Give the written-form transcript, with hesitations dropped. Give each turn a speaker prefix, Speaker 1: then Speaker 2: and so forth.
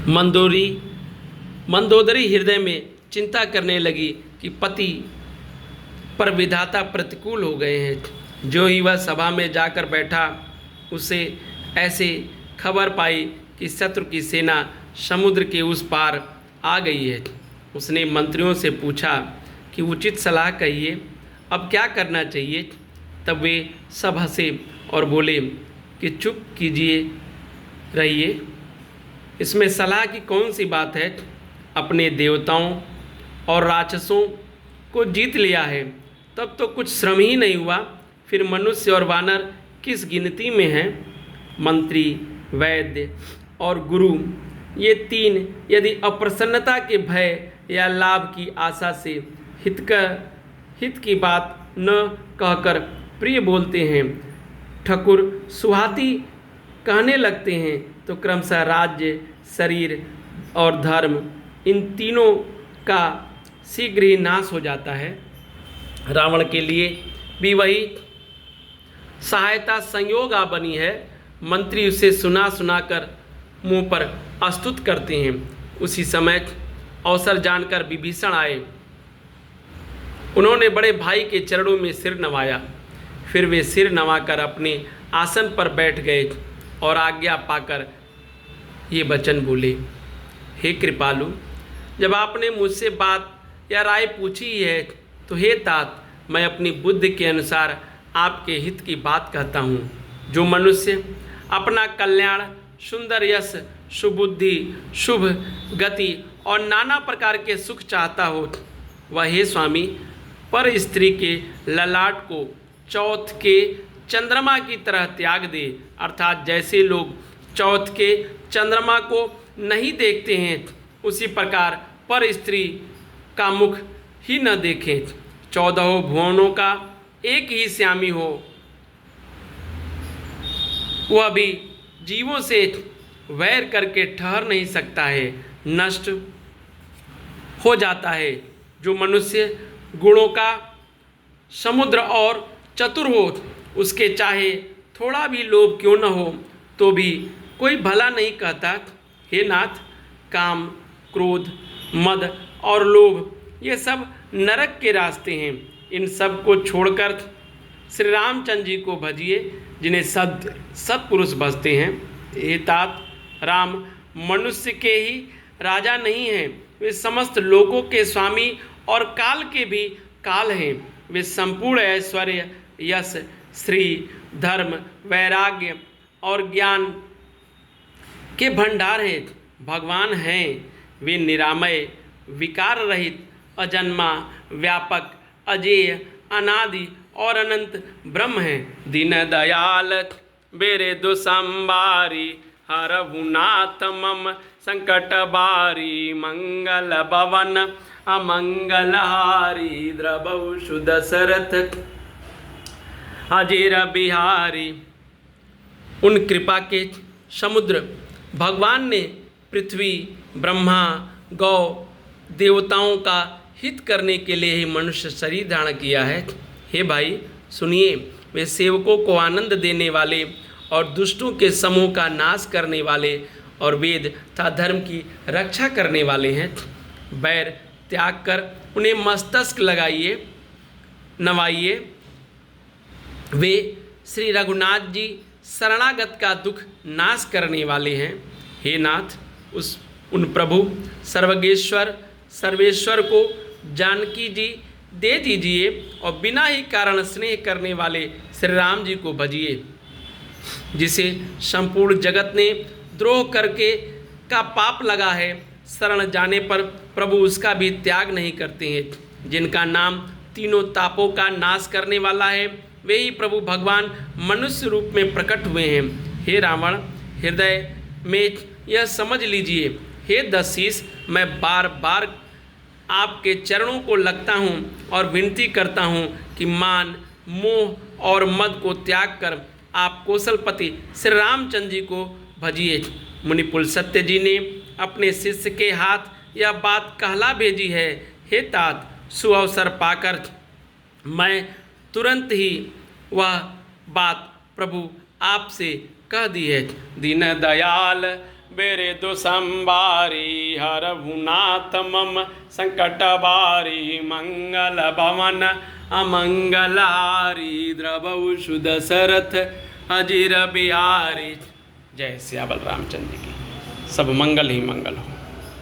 Speaker 1: मंदोरी मंदोदरी हृदय में चिंता करने लगी कि पति पर विधाता प्रतिकूल हो गए हैं। जो ही वह सभा में जाकर बैठा, उसे ऐसे खबर पाई कि शत्रु की सेना समुद्र के उस पार आ गई है। उसने मंत्रियों से पूछा कि उचित सलाह कहिए, अब क्या करना चाहिए। तब वे सब हंसे और बोले कि चुप कीजिए रहिए, इसमें सलाह की कौन सी बात है। अपने देवताओं और राक्षसों को जीत लिया है, तब तो कुछ श्रम ही नहीं हुआ, फिर मनुष्य और वानर किस गिनती में हैं। मंत्री, वैद्य और गुरु, ये तीन यदि अप्रसन्नता के भय या लाभ की आशा से हित की बात न कहकर प्रिय बोलते हैं, ठकुर सुहाती कहने लगते हैं, तो क्रमशः राज्य, शरीर और धर्म, इन तीनों का शीघ्र ही नाश हो जाता है। रावण के लिए भी वही सहायता संयोग आ बनी है। मंत्री उसे सुना सुनाकर मुंह पर अस्तुत करते हैं। उसी समय अवसर जानकर विभीषण आए। उन्होंने बड़े भाई के चरणों में सिर नवाया। फिर वे सिर नवाकर अपने आसन पर बैठ गए और आज्ञा पाकर ये वचन बोले, हे कृपालु, जब आपने मुझसे बात या राय पूछी ही है, तो हे तात, मैं अपनी बुद्धि के अनुसार आपके हित की बात कहता हूँ। जो मनुष्य अपना कल्याण, सुंदर यश, सुबुद्धि, शुभ गति और नाना प्रकार के सुख चाहता हो, वह हे स्वामी पर स्त्री के ललाट को चौथ के चंद्रमा की तरह त्याग दे। अर्थात जैसे लोग चौथ के चंद्रमा को नहीं देखते हैं, उसी प्रकार पर स्त्री का मुख ही न देखें। 14 भुवनों का एक ही स्वामी हो, वह भी जीवों से वैर करके ठहर नहीं सकता है, नष्ट हो जाता है। जो मनुष्य गुणों का समुद्र और चतुर हो, उसके चाहे थोड़ा भी लोभ क्यों न हो, तो भी कोई भला नहीं कहता। हे नाथ, काम, क्रोध, मद और लोभ, ये सब नरक के रास्ते हैं। इन सब को छोड़कर श्री रामचंद्र जी को भजिए, जिन्हें सत्पुरुष भजते हैं। हे तात, राम मनुष्य के ही राजा नहीं हैं, वे समस्त लोगों के स्वामी और काल के भी काल हैं। वे संपूर्ण ऐश्वर्य, यश, श्री, धर्म, वैराग्य और ज्ञान के भंडार हैं। भगवान हैं वे निरामय, विकार रहित, अजन्मा, व्यापक, अजेय, अनादि और अनंत ब्रह्म हैं। दीन दयाल बेरे दुसंबारी, हरहुनाथ मम संकट बारी, मंगल भवन अमंगलहारी, द्रवौ सुदशरथ अजीर बिहारी। उन कृपा के समुद्र भगवान ने पृथ्वी, ब्रह्मा, गौ, देवताओं का हित करने के लिए ही मनुष्य शरीर धारण किया है। हे भाई सुनिए, वे सेवकों को आनंद देने वाले और दुष्टों के समूह का नाश करने वाले और वेद तथा धर्म की रक्षा करने वाले हैं। बैर त्याग कर उन्हें मस्तक लगाइए, नवाइए। वे श्री रघुनाथ जी शरणागत का दुख नाश करने वाले हैं। हे नाथ, उन प्रभु सर्वगेश्वर सर्वेश्वर को जानकी जी दे दीजिए और बिना ही कारण स्नेह करने वाले श्री राम जी को भजिए, जिसे संपूर्ण जगत ने द्रोह करके का पाप लगा है। शरण जाने पर प्रभु उसका भी त्याग नहीं करते हैं। जिनका नाम तीनों तापों का नाश करने वाला है, वे ही प्रभु भगवान मनुष्य रूप में प्रकट हुए हैं। हे रावण, हृदय में यह समझ लीजिए, हे दशीष, मैं बार बार आपके चरणों को लगता हूँ और विनती करता हूँ कि मान, मोह और मद को त्याग कर आप कौशलपति श्री रामचंद्र जी को भजिए। मुनिपुल सत्य जी ने अपने शिष्य के हाथ यह बात कहला भेजी है। हे तात, सुअवसर पाकर मैं तुरंत ही वह बात प्रभु आपसे कह दी है। दीन दयाल बेरे दो संबारी हरहुनाथ मम संकट बारी मंगल भवन अमंगलारी द्रवौ सुदशरथ अजीर बिहारी। जय सिया बलरामचंद्र की। सब मंगल ही मंगल हो।